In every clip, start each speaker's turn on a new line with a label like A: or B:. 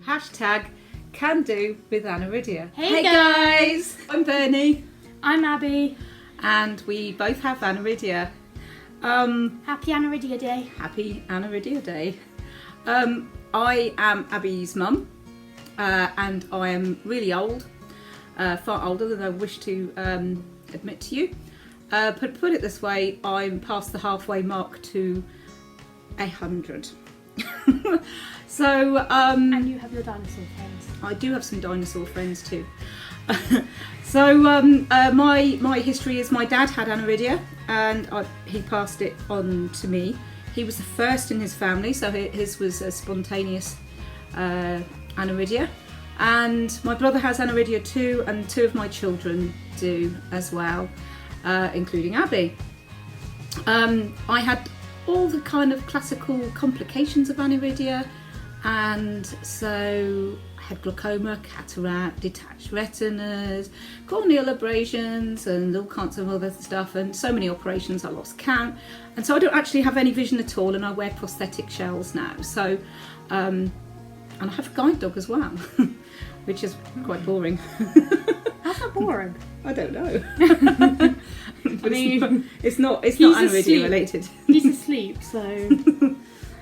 A: Hashtag can do with Aniridia.
B: Hey guys!
A: I'm Bernie.
B: I'm Abby.
A: And we both have Aniridia.
B: Happy Aniridia Day.
A: Happy Aniridia Day. I am Abby's mum, and I am really old, far older than I wish to admit to you. But put it this way, I'm past the halfway mark to 100. So,
B: and you have your dinosaur friends.
A: I do have some dinosaur friends too. So my history is my dad had Aniridia, and he passed it on to me. He was the first in his family, so his was a spontaneous Aniridia. And my brother has Aniridia too, and 2 of my children do as well, including Abby. I had all the kind of classical complications of Aniridia, and so I had glaucoma, cataract, detached retinas, corneal abrasions, and all kinds of other stuff, and so many operations I lost count. And so I don't actually have any vision at all, and I wear prosthetic shells now. So, and I have a guide dog as well, which is quite boring.
B: How's that boring?
A: I don't know.
B: I mean,
A: it's not Aniridia
B: asleep.
A: related.
B: He's asleep, so...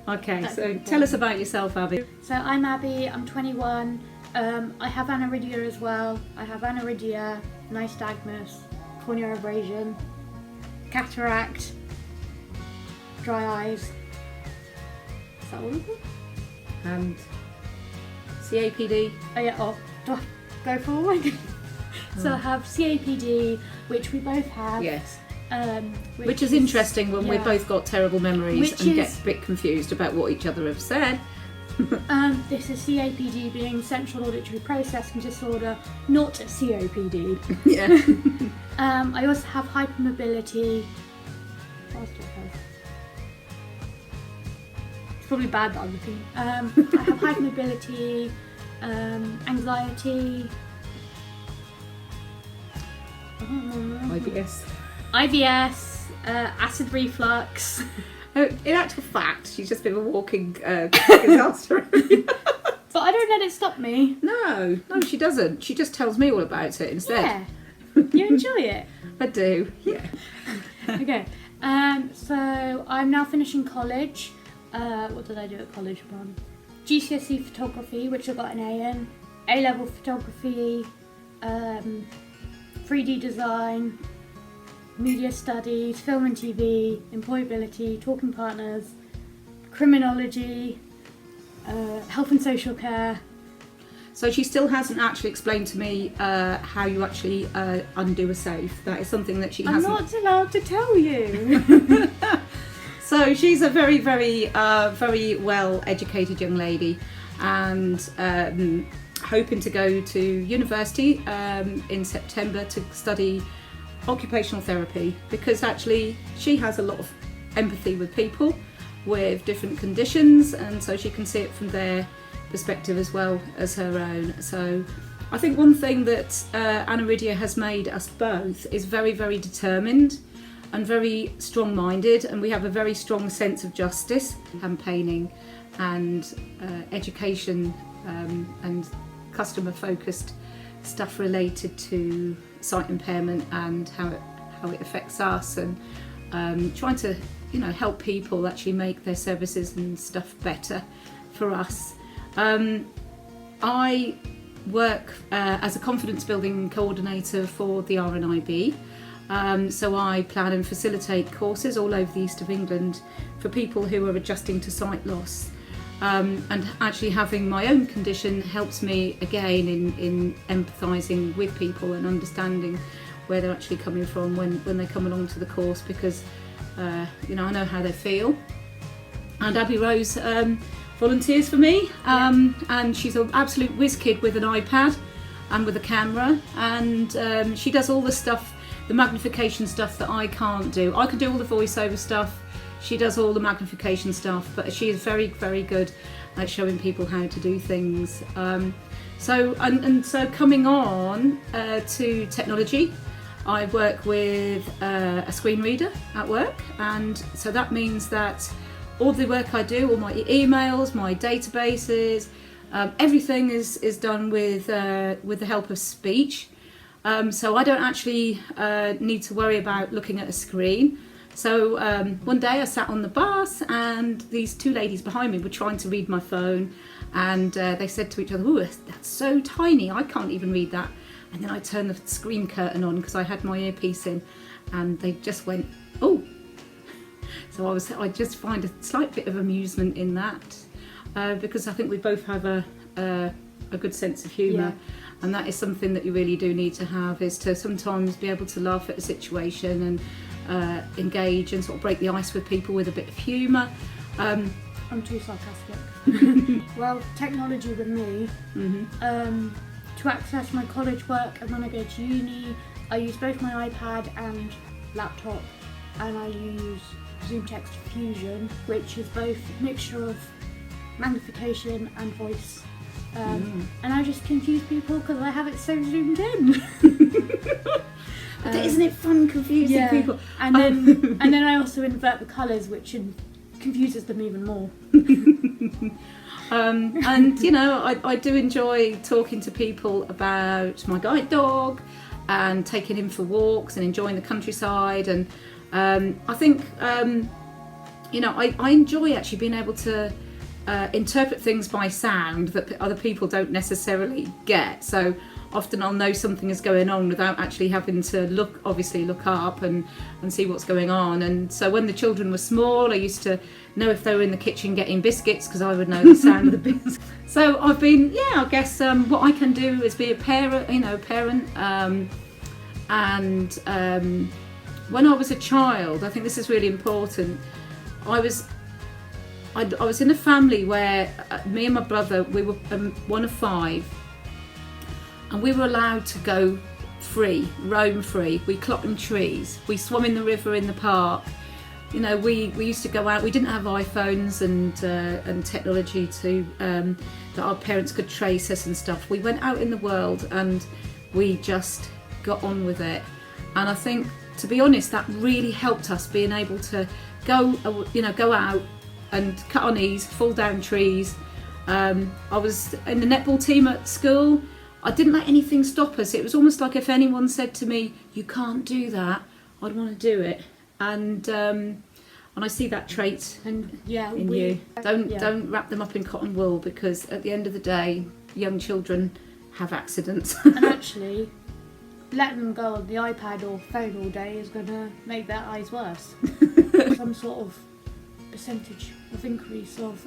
A: Okay, so tell us about yourself, Abby.
B: So I'm Abby, I'm 21. I have Aniridia as well. I have Aniridia, nystagmus, corneal abrasion, cataract, dry eyes. Is that all of them?
A: And CAPD.
B: Oh yeah, do I go for all again? So I have CAPD, which we both have.
A: Yes.
B: Which
A: is interesting when we've both got terrible memories
B: Which
A: and get
B: is-
A: a bit confused about what each other have said.
B: This is CAPD being central auditory processing disorder, not COPD.
A: Yeah.
B: I also have hypermobility. What else do I have? It's probably bad that I'm looking. I have hypermobility, anxiety.
A: IBS.
B: IBS, acid reflux.
A: In actual fact, she's just been a walking disaster.
B: But I don't let it stop me.
A: No, she doesn't. She just tells me all about it instead.
B: Yeah. You enjoy it.
A: I do, yeah.
B: Okay. So I'm now finishing college. What did I do at college, Mum? GCSE photography, which I got an A in. A-level photography, 3D design, media studies, film and TV, employability, talking partners, criminology, health and social care.
A: So she still hasn't actually explained to me how you actually undo a safe. That is something that she hasn't.
B: I'm not allowed to tell you.
A: So she's a very, very, very well-educated young lady, and hoping to go to university in September to study occupational therapy, because actually she has a lot of empathy with people with different conditions, and so she can see it from their perspective as well as her own. So I think one thing that Aniridia has made us both is very, very determined and very strong-minded, and we have a very strong sense of justice, campaigning and education and customer-focused stuff related to sight impairment and how it affects us, and trying to help people actually make their services and stuff better for us. I work as a confidence building coordinator for the RNIB, so I plan and facilitate courses all over the east of England for people who are adjusting to sight loss. And actually having my own condition helps me again in empathising with people and understanding where they're actually coming from when they come along to the course, because I know how they feel. And Abby Rose volunteers for me, and she's an absolute whiz kid with an iPad and with a camera, and she does all the stuff, the magnification stuff that I can't do. I can do all the voiceover stuff. She does all the magnification stuff, but she is very, very good at showing people how to do things. So coming on to technology, I work with a screen reader at work, and so that means that all the work I do, all my emails, my databases, Everything is done with the help of speech. So I don't actually need to worry about looking at a screen. So one day I sat on the bus and these two ladies behind me were trying to read my phone, and they said to each other, "Oh, that's so tiny, I can't even read that." And then I turned the screen curtain on because I had my earpiece in, and they just went, "Oh." So I just find a slight bit of amusement in that, because I think we both have a good sense of humour. Yeah. And that is something that you really do need to have, is to sometimes be able to laugh at a situation and engage and sort of break the ice with people with a bit of humour.
B: I'm too sarcastic. Well, technology with me, to access my college work and when I go to uni, I use both my iPad and laptop, and I use Zoom Text Fusion, which is both a mixture of magnification and voice. And I just confuse people because I have it so zoomed in.
A: But isn't it fun confusing people?
B: And then I also invert the colours, which confuses them even more.
A: And you know, I do enjoy talking to people about my guide dog and taking him for walks and enjoying the countryside. And I think you know, I enjoy actually being able to interpret things by sound that other people don't necessarily get. So often I'll know something is going on without actually having to look up and see what's going on. And so when the children were small, I used to know if they were in the kitchen getting biscuits because I would know the sound of the biscuits. So I've been, I guess what I can do is be a parent, and when I was a child, I think this is really important. I was in a family where me and my brother, we were one of 5, and we were allowed to go free, roam free. We climbed trees, we swam in the river in the park. You know, we used to go out. We didn't have iPhones and technology to that our parents could trace us and stuff. We went out in the world and we just got on with it. And I think, to be honest, that really helped us being able to go out and cut our knees, fall down trees. I was in the netball team at school. I didn't let anything stop us. It was almost like if anyone said to me, "You can't do that," I'd want to do it. And I see that trait in you. Don't wrap them up in cotton wool, because at the end of the day, young children have accidents.
B: And actually, letting them go on the iPad or phone all day is going to make their eyes worse. Some sort of percentage of increase of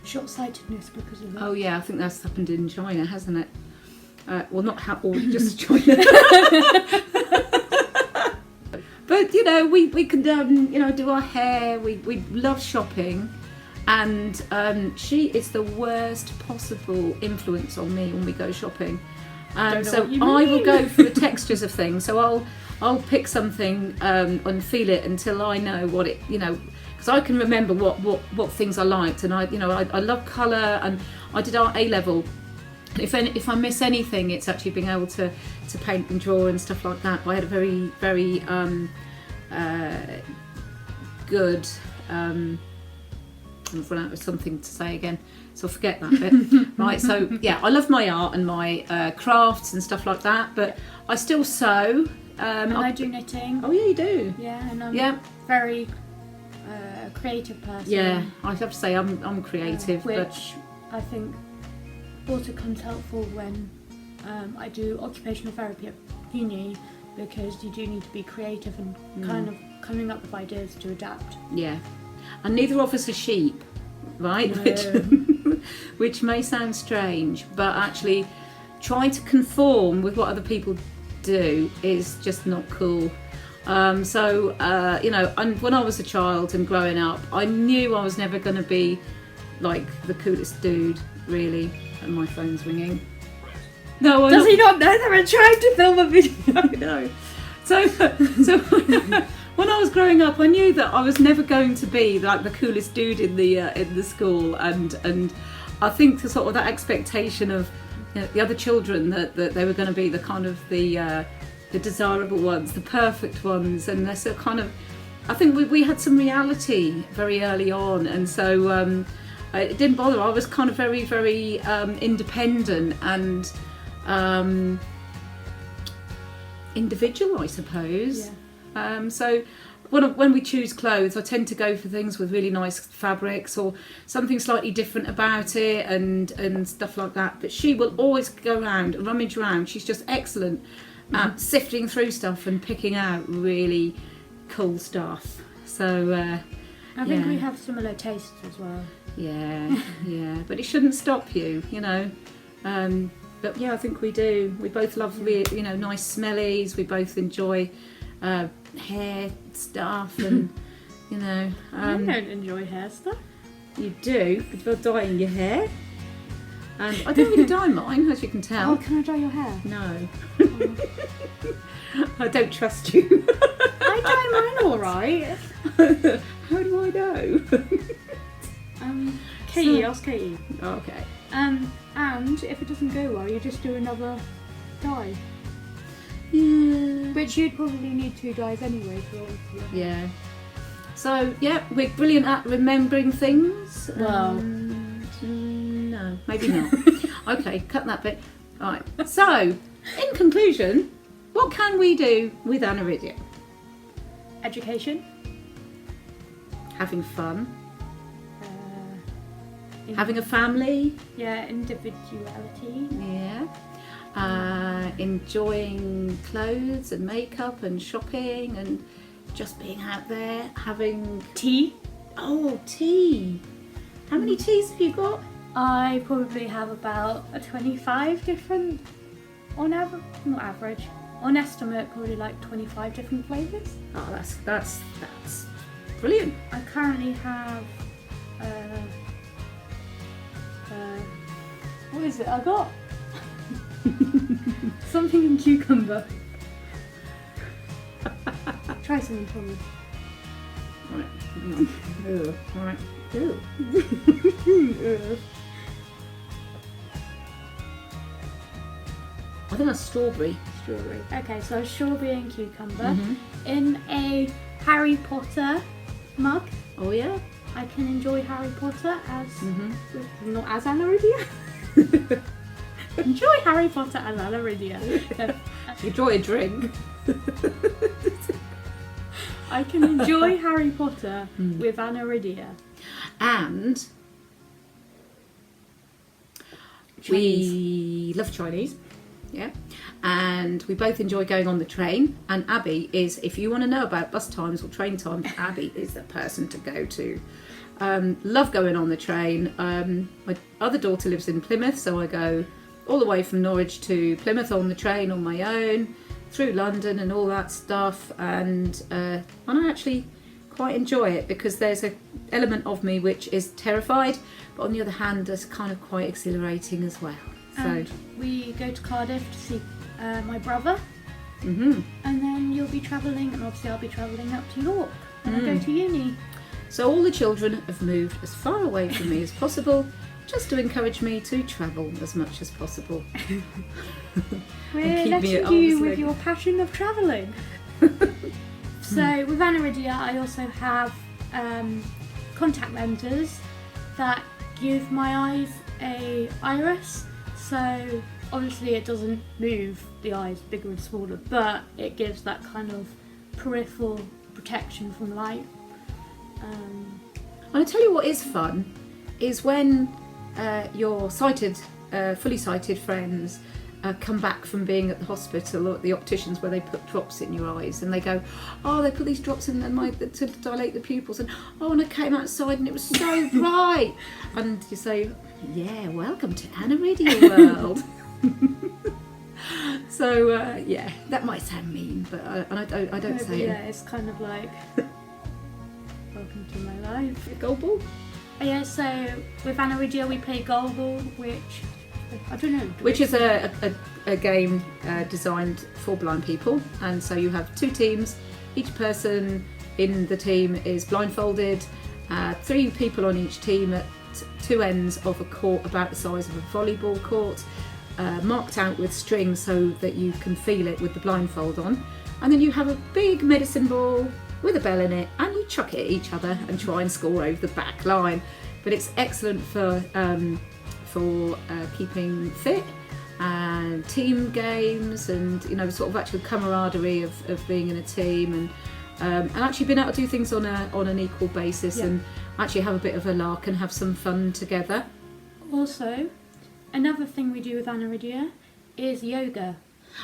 B: short-sightedness because of that.
A: Oh yeah, I think that's happened in China, hasn't it? Well, not just China. But you know, we can do our hair. We love shopping, and she is the worst possible influence on me when we go shopping. So I will go for the textures of things. So I'll pick something and feel it until I know what it, because I can remember what things I liked, and I love colour, and I did art A-level. If I miss anything, it's actually being able to paint and draw and stuff like that. But I had a very, very good. I've run out of something to say again, so I'll forget that bit. Right, so yeah, I love my art and my crafts and stuff like that, but I still sew.
B: And I do knitting.
A: Oh yeah, you do.
B: Yeah, and I'm very creative person.
A: Yeah, I have to say I'm creative,
B: which I think also comes helpful when I do occupational therapy at uni, because you do need to be creative and kind of coming up with ideas to adapt.
A: Yeah, and neither of us are sheep, right?
B: No.
A: Which may sound strange, but actually trying to conform with what other people do is just not cool. And when I was a child and growing up, I knew I was never going to be like the coolest dude, really. And my phone's ringing. No,
B: does he not know that we're trying to film a video?
A: No. So when I was growing up, I knew that I was never going to be like the coolest dude in the school, and I think sort of that expectation of the other children that they were going to be the kind of the desirable ones, the perfect ones, and they're so kind of. I think we had some reality very early on, and so it didn't bother. I was kind of very, very independent and individual, I suppose. So when we choose clothes, I tend to go for things with really nice fabrics or something slightly different about it and stuff like that. But she will always go around, rummage around. She's just excellent at sifting through stuff and picking out really cool stuff. So
B: I think we have similar tastes as well.
A: Yeah, but it shouldn't stop you, you know. But yeah, I think we do. We both love, nice smellies. We both enjoy hair stuff, and you know.
B: I don't enjoy hair stuff.
A: You do, but you're dyeing your hair. And I don't really dye mine, as you can tell.
B: Oh, can I dye your hair?
A: No. I don't trust you.
B: I dye mine all right.
A: How do I know?
B: Katie, ask Katie.
A: Okay.
B: And if it doesn't go well, you just do another dye.
A: Yeah.
B: Which you'd probably need 2 dyes anyway for all of you.
A: Yeah. So, yeah, we're brilliant at remembering things.
B: Well,
A: no, maybe not. Okay, cut that bit. All right. So, in conclusion, what can we do with Aniridia?
B: education.
A: Having fun. Having a family.
B: Yeah, individuality.
A: Yeah. Enjoying clothes and makeup and shopping and just being out there. Having
B: Tea.
A: Oh, tea. How many teas have you got?
B: I probably have about 25 different, on estimate, probably like 25 different flavours.
A: Oh, that's brilliant.
B: I currently have, what is it I got? Something in cucumber. Try something, Tommy.
A: Right, hang on. Ugh. Right. Ew. I think that's strawberry.
B: Strawberry. Okay, so strawberry and cucumber in a Harry Potter mug.
A: Oh yeah.
B: I can enjoy Harry Potter as not as Aniridia. Enjoy Harry Potter as Aniridia.
A: Enjoy a drink.
B: I can enjoy Harry Potter with Aniridia.
A: And we love Chinese. Yeah. And we both enjoy going on the train. And Abby is, if you want to know about bus times or train times, Abby is the person to go to. Love going on the train. My other daughter lives in Plymouth, so I go all the way from Norwich to Plymouth on the train on my own, through London and all that stuff. And I actually quite enjoy it because there's an element of me which is terrified, but on the other hand, it's kind of quite exhilarating as well.
B: And
A: so
B: we go to Cardiff to see my brother,
A: and
B: then you'll be travelling, and obviously I'll be travelling up to York when I go to uni.
A: So all the children have moved as far away from me as possible, just to encourage me to travel as much as possible.
B: We're letting you with your passion of travelling. So with Aniridia, I also have contact lenses that give my eyes a iris. So obviously it doesn't move the eyes bigger and smaller, but it gives that kind of peripheral protection from light.
A: I'll tell you what is fun is when your sighted, fully sighted friends come back from being at the hospital or at the opticians where they put drops in your eyes, and they go, oh, they put these drops in to dilate the pupils, and I came outside and it was so bright. And you say, yeah, welcome to Aniridia world. So yeah, that might sound mean, but I don't say it.
B: Yeah, it's kind of like welcome to my life.
A: Goalball?
B: Yeah, so with Aniridia we play goalball, which I don't know.
A: Which is a game designed for blind people, and so you have 2 teams. Each person in the team is blindfolded. 3 people on each team at 2 ends of a court about the size of a volleyball court, marked out with string so that you can feel it with the blindfold on. And then you have a big medicine ball with a bell in it, and you chuck it at each other and try and score over the back line. but it's excellent for keeping fit and team games, and you know, sort of actual camaraderie of being in a team, and actually being able to do things on an equal basis, and actually have a bit of a lark and have some fun together.
B: Also, another thing we do with Aniridia is yoga.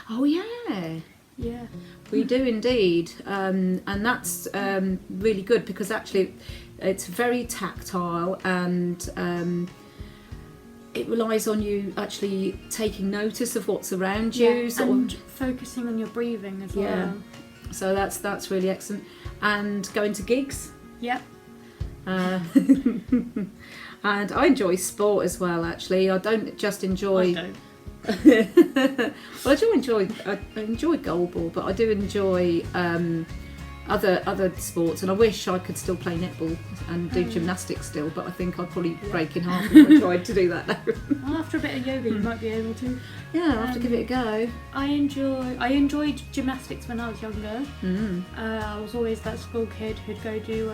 A: Oh yeah.
B: Yeah.
A: We do indeed, and that's really good because actually it's very tactile, and it relies on you actually taking notice of what's around you,
B: and focusing on your breathing as well.
A: So that's really excellent. And going to gigs.
B: Yep.
A: And I enjoy sport as well. Actually, I don't just enjoy.
B: I don't.
A: Well, I enjoy goalball, but I do enjoy other sports, and I wish I could still play netball and do gymnastics still, but I think I'd probably break in half if I tried to do that now.
B: Well, after a bit of yoga, you might be able to.
A: Yeah, I'll have to give it a go.
B: I enjoyed gymnastics when I was younger. I was always that school kid who'd go do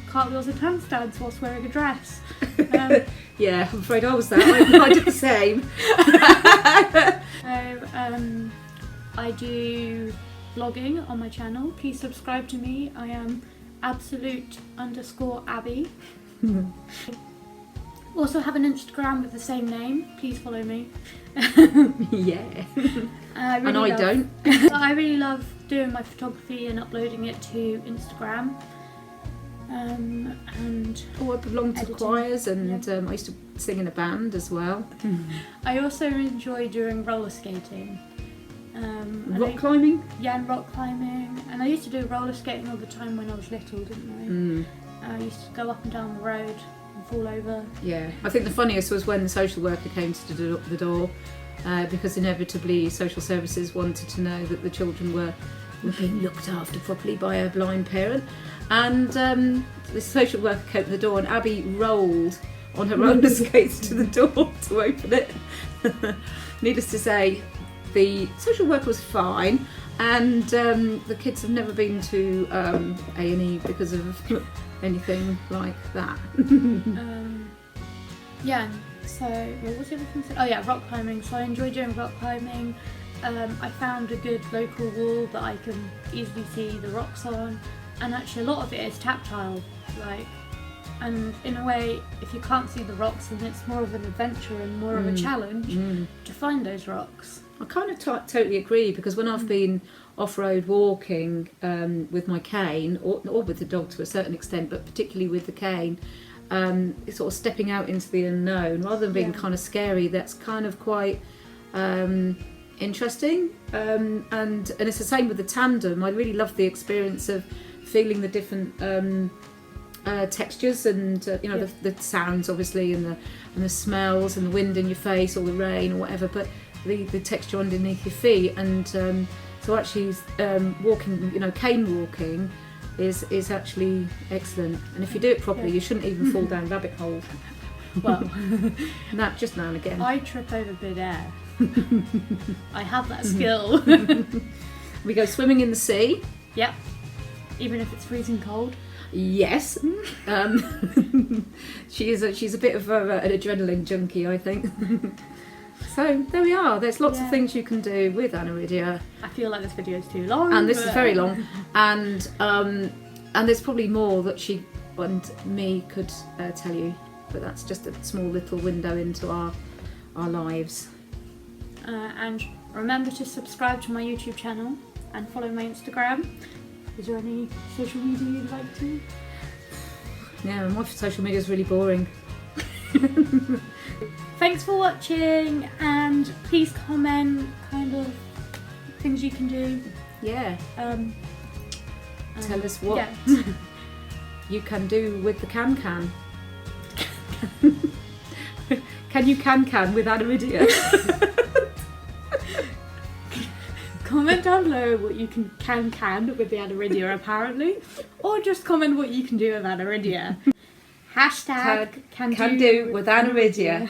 B: cartwheels and handstands whilst wearing a dress.
A: Yeah, I'm afraid I was that. I did the same.
B: I do vlogging on my channel. Please subscribe to me. I am absolute_Abby. Also have an Instagram with the same name. Please follow me.
A: Yeah.
B: I
A: don't.
B: I really love doing my photography and uploading it to Instagram. And
A: I belong to choirs, and I used to sing in a band as well.
B: I also enjoy doing roller skating.
A: Rock climbing?
B: Yeah, and rock climbing. And I used to do roller skating all the time when I was little, didn't I? I used to go up and down the road and fall over. Yeah.
A: I think the funniest was when the social worker came to the door, because inevitably social services wanted to know that the children were being looked after properly by a blind parent. And the social worker came to the door, and Abby rolled on her roller skates to the door to open it. Needless to say, the social worker was fine, and the kids have never been to A&E because of anything like that.
B: Yeah, so what was the other thing? Oh yeah, rock climbing. So I enjoy doing rock climbing. I found a good local wall that I can easily see the rocks on, and actually a lot of it is tactile, and in a way, if you can't see the rocks, then it's more of an adventure and more of a challenge to find those rocks.
A: I kind of totally agree, because when I've been off-road walking with my cane, or with the dog to a certain extent, but particularly with the cane, it's sort of stepping out into the unknown rather than being kind of scary. That's kind of quite interesting, and it's the same with the tandem. I really love the experience of feeling the different textures, and the sounds obviously, and the smells, and the wind in your face, or the rain, or whatever, but the texture underneath your feet. And so actually walking, cane walking is actually excellent, and if you do it properly, you shouldn't even fall down rabbit holes.
B: Well,
A: just now and again.
B: I trip over mid-air. I have that skill.
A: We go swimming in the sea.
B: Yep. Even if it's freezing cold.
A: Yes. She's a bit of an adrenaline junkie, I think. So there we are. There's lots of things you can do with Aniridia.
B: I feel like this video is too long.
A: And this is very long. And there's probably more that she and me could tell you, but that's just a small little window into our lives.
B: And remember to subscribe to my YouTube channel and follow my Instagram. Is there any social media you'd like to?
A: Yeah, my social media is really boring.
B: Thanks for watching, and please comment kind of things you can do.
A: Yeah. Tell us what you can do with the can. Can you can with Aniridia?
B: Comment down below what you can with the Aniridia apparently, or just comment what you can do with Aniridia. # can do with Aniridia.